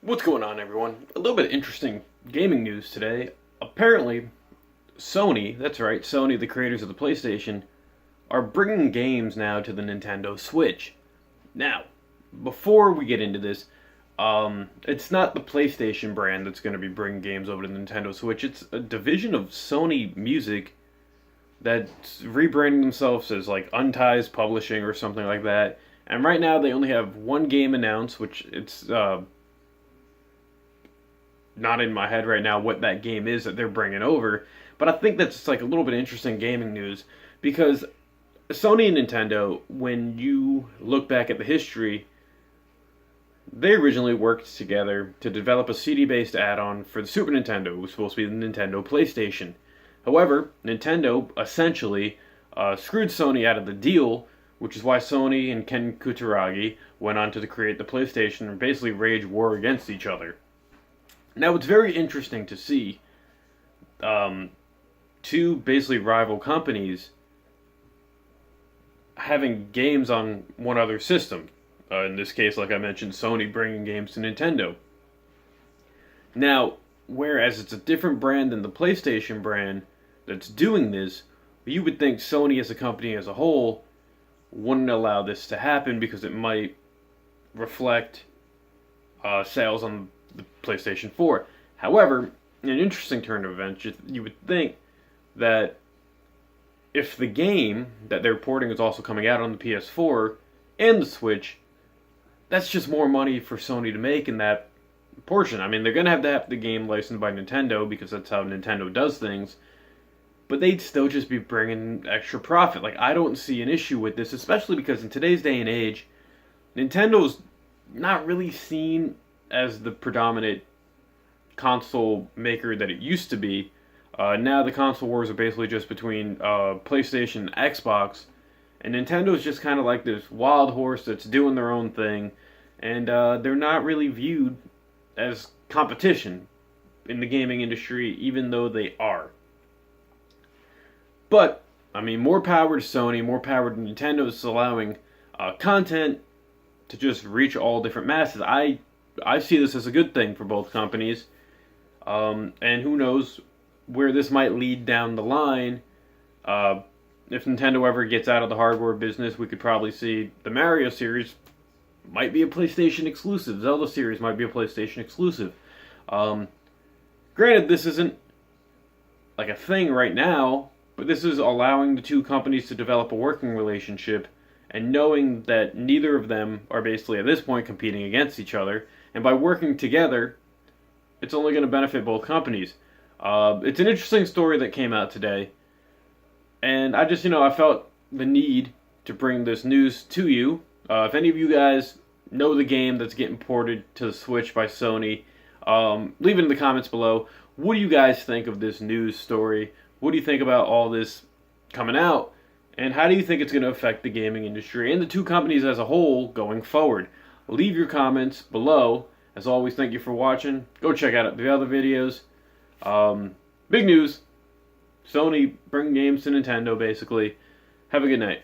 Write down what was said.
What's going on, everyone? A little bit of interesting gaming news today. Apparently, Sony, that's right, Sony, the creators of the PlayStation, are bringing games now to the Nintendo Switch. Now, before we get into this, it's not the PlayStation brand that's going to be bringing games over to the Nintendo Switch. It's a division of Sony Music that's rebranding themselves as like Unties Publishing or something like that. And right now they only have one game announced, which it's not in my head right now what that game is that they're bringing over. But I think that's like a little bit interesting gaming news because Sony and Nintendo, when you look back at the history, they originally worked together to develop a CD-based add-on for the Super Nintendo. It was supposed to be the Nintendo PlayStation. However, Nintendo essentially screwed Sony out of the deal, which is why Sony and Ken Kutaragi went on to create the PlayStation and basically wage war against each other. Now, it's very interesting to see two basically rival companies having games on one other system. In this case, like I mentioned, Sony bringing games to Nintendo. Now, whereas it's a different brand than the PlayStation brand that's doing this, you would think Sony as a company as a whole wouldn't allow this to happen because it might reflect sales on the PlayStation 4. However, in an interesting turn of events, you would think that if the game that they're porting is also coming out on the PS4 and the Switch, that's just more money for Sony to make in that portion. I mean, they're going to have the game licensed by Nintendo because that's how Nintendo does things, but they'd still just be bringing extra profit. Like, I don't see an issue with this, especially because in today's day and age, Nintendo's not really seen as the predominant console maker that it used to be. Now the console wars are basically just between PlayStation and Xbox, and Nintendo's just kind of like this wild horse that's doing their own thing, and they're not really viewed as competition in the gaming industry, even though they are. But, I mean, more power to Sony, more power to Nintendo is allowing content to just reach all different masses. I see this as a good thing for both companies, and who knows where this might lead down the line. If Nintendo ever gets out of the hardware business, we could probably see the Mario series might be a PlayStation exclusive. Zelda series might be a PlayStation exclusive. Granted, this isn't like a thing right now, but this is allowing the two companies to develop a working relationship and knowing that neither of them are basically at this point competing against each other. And by working together, it's only going to benefit both companies. It's an interesting story that came out today. And I just, I felt the need to bring this news to you. If any of you guys know the game that's getting ported to the Switch by Sony, leave it in the comments below. What do you guys think of this news story? What do you think about all this coming out? And how do you think it's going to affect the gaming industry and the two companies as a whole going forward? Leave your comments below. As always, thank you for watching. Go check out the other videos. Big news. Sony bring games to Nintendo, basically. Have a good night.